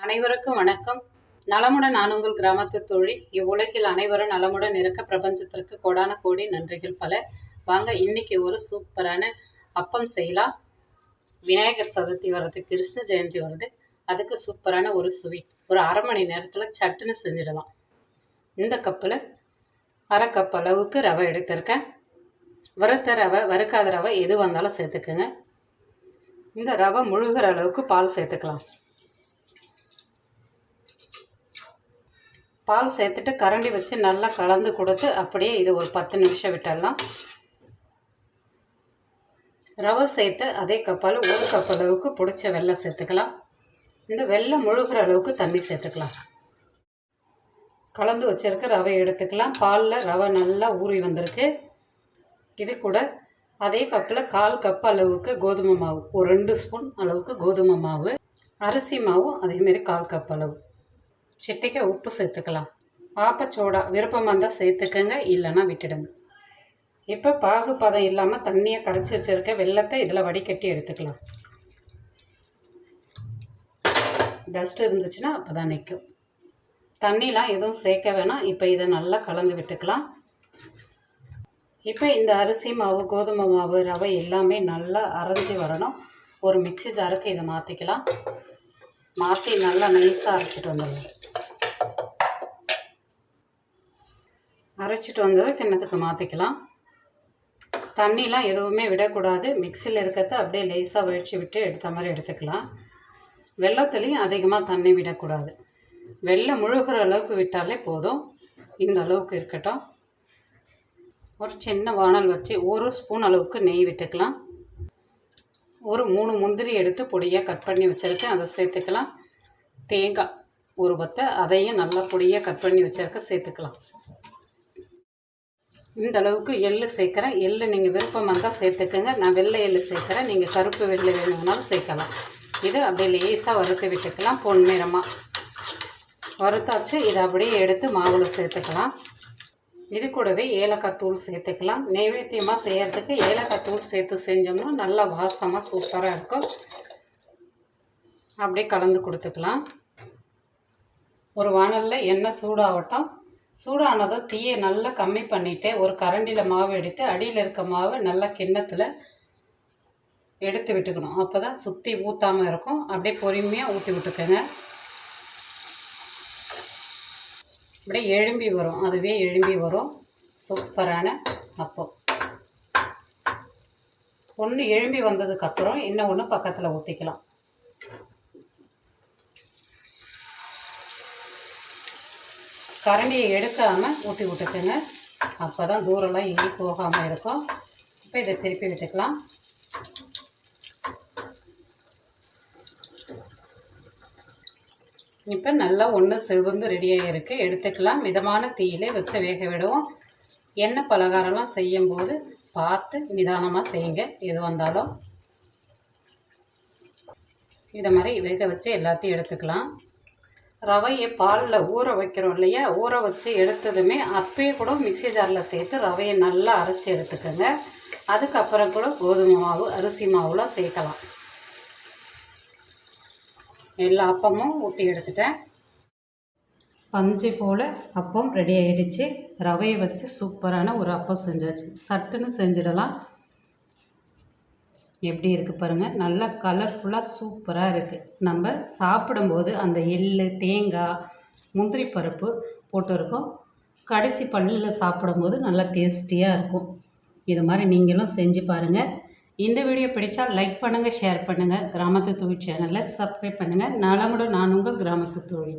அனைவருக்கும் வணக்கம். நலமுடன் நான் உங்கள் கிராமத்து தோழி. இவ்வுலகில் அனைவரும் நலமுடன் இருக்க பிரபஞ்சத்திற்கு கோடான கோடி நன்றிகள் பல. வாங்க இன்னைக்கு ஒரு சூப்பரான அப்பம் செய்யலாம். விநாயகர் சதுர்த்தி வருது, கிருஷ்ண ஜெயந்தி வருது. அதுக்கு சூப்பரான ஒரு ஸ்வீட் ஒரு அரை மணி நேரத்தில் சட்டுன்னு செஞ்சிடலாம். இந்த கப்பில் அரை கப் அளவுக்கு ரவை எடுத்திருக்கேன். வறுத்த ரவை, வறுக்காத ரவை எது வந்தாலும் சேர்த்துக்குங்க. இந்த ரவை முழுகிற அளவுக்கு பால் சேர்த்துக்கலாம். பால் சேர்த்துட்டு கரண்டி வச்சு நல்லா கலந்து கொடுத்து அப்படியே இது ஒரு 10 நிமிஷம் விட்டுடலாம். ரவை சேர்த்து அதே கப்பால் ஒரு கப் அளவுக்கு பிடிச்ச வெல்லம் சேர்த்துக்கலாம். இந்த வெல்லம் முழுகிற அளவுக்கு தண்ணி சேர்த்துக்கலாம். கலந்து வச்சுருக்க ரவை எடுத்துக்கலாம். பாலில் ரவை நல்லா ஊறி வந்திருக்கு. இது கூட அதே கப்பில் 1/4 கப் அளவுக்கு கோதுமை மாவு, ஒரு 2 ஸ்பூன் அளவுக்கு கோதுமை மாவு, அரிசி மாவும் அதேமாரி 1/4 கப் அளவு, சிட்டிக்கு உப்பு சேர்த்துக்கலாம். ஆப்பச்சோடா விருப்பமாக இருந்தால் சேர்த்துக்கங்க, இல்லைன்னா விட்டுடுங்க. இப்போ பாகு பதம் இல்லாமல் தண்ணியை கரைச்சி வச்சுருக்க வெல்லத்தை இதில் வடிகட்டி எடுத்துக்கலாம். டஸ்ட் இருந்துச்சுன்னா அப்போ தான் நிற்கும். தண்ணிலாம் எதுவும் சேர்க்க வேணாம். இப்போ இதை நல்லா கலந்து விட்டுக்கலாம். இப்போ இந்த அரிசி மாவு, கோதுமை மாவு, ரவை எல்லாமே நல்லா அரைச்சி வரணும். ஒரு மிக்ஸி ஜாருக்கு இதை மாற்றிக்கலாம். மாற்றி நல்லா நைஸாக அரைச்சிட்டு வந்துடலாம். அரைச்சிட்டு வந்ததை கிண்ணத்துக்கு மாற்றிக்கலாம். தண்ணிலாம் எதுவுமே விடக்கூடாது. மிக்சியில் இருக்கிறத அப்படியே லேசாக வழித்து விட்டு எடுத்த மாதிரி எடுத்துக்கலாம். வெல்லத்துலேயும் அதிகமாக தண்ணி விடக்கூடாது. வெல்லம் முழுகிற அளவுக்கு விட்டாலே போதும். இந்த அளவுக்கு இருக்கட்டும். ஒரு சின்ன வானல் வச்சு 1 ஸ்பூன் அளவுக்கு நெய் விட்டுக்கலாம். ஒரு 3 முந்திரி எடுத்து பொடியாக கட் பண்ணி வச்சுருக்கேன், அதை சேர்த்துக்கலாம். தேங்காய் ஒரு பத்தை, அதையும் நல்லா பொடியாக கட் பண்ணி வச்சுருக்க சேர்த்துக்கலாம். இந்த அளவுக்கு எள்ளு சேர்க்குறேன். எள்ளு நீங்கள் விருப்பமாக இருந்தால் சேர்த்துக்கோங்க. நான் வெள்ளை எள்ளு சேர்க்குறேன். நீங்கள் கருப்பு வெள்ளை வேணும்னாலும் சேர்க்கலாம். இது அப்படியே லேசாக வறுத்து விட்டுக்கலாம். பொன்னிறமாக வறுத்தாச்சு. இதை அப்படியே எடுத்து மாவில் சேர்த்துக்கலாம். இது கூடவே ஏலக்காய் தூள் சேர்த்துக்கலாம். நைவேத்தியமாக செய்கிறதுக்கு ஏலக்காய் தூள் சேர்த்து செஞ்சோம்னா நல்லா வாசமாக சூப்பராக இருக்கும். அப்படியே கலந்து கொடுத்துக்கலாம். ஒரு வானலில் எண்ணெய் சூடாகட்டும். சூடானதை தீயை நல்லா கம்மி பண்ணிவிட்டு ஒரு கரண்டியில் மாவு எடுத்து அடியில் இருக்க மாவை நல்லா கிண்ணத்தில் எடுத்து விட்டுக்கணும். அப்போ தான் சுற்றி ஊற்றாமல் இருக்கும். அப்படியே பொறுமையாக ஊற்றி விட்டுக்கோங்க. அப்படியே எழும்பி வரும், அதுவே எழும்பி வரும். சூப்பரான அப்பம். ஒன்று எழும்பி வந்ததுக்கப்புறம் இன்னும் ஒன்று பக்கத்தில் ஊற்றிக்கலாம். கரண்டியை எடுக்காமல் ஊற்றி விட்டுக்குங்க. அப்போ தான் தூரம்லாம் எங்கேயும் போகாமல் இருக்கும். இப்போ இதை திருப்பி விட்டுக்கலாம். இப்போ நல்லா ஒன்று செவந்து ரெடியாக இருக்குது. எடுத்துக்கலாம். மிதமான தீயிலே வச்சு வேக விடுவோம். எண்ணெய் பலகாரம்லாம் செய்யும்போது பார்த்து நிதானமாக செய்யுங்க. எது வந்தாலும் இதை மாதிரி வேக வச்சு எல்லாத்தையும் எடுத்துக்கலாம். ரவையை பாலில் ஊற வைக்கிறோம் இல்லையா, ஊற வச்சு எடுத்ததுமே அப்பயே கூட மிக்ஸி ஜாரில் சேர்த்து ரவையை நல்லா அரைச்சி எடுத்துக்கோங்க. அதுக்கப்புறம் கூட கோதுமை மாவு, அரிசி மாவுலாம் சேர்க்கலாம். எல்லா அப்பமும் ஊற்றி எடுத்துட்டேன். பஞ்சு போல் அப்பம் ரெடி ஆகிடுச்சு. ரவையை வச்சு சூப்பரான ஒரு அப்பம் செஞ்சாச்சு. சட்டுன்னு செஞ்சிடலாம். எப்படி இருக்குது பாருங்கள். நல்லா கலர்ஃபுல்லாக சூப்பராக இருக்குது. நம்ம சாப்பிடும்போது அந்த எள், தேங்காய், முந்திரி பருப்பு போட்டிருக்கோம். கடிச்சு பல்லில் சாப்பிடும்போது நல்லா டேஸ்டியாக இருக்கும். இது மாதிரி நீங்களும் செஞ்சு பாருங்கள். இந்த வீடியோ பிடிச்சா லைக் பண்ணுங்கள், ஷேர் பண்ணுங்கள். கிராமத்து தோழி சேனலை சப்ஸ்கிரைப் பண்ணுங்கள். நலமுடன் நான் உங்கள் கிராமத்து தோழி.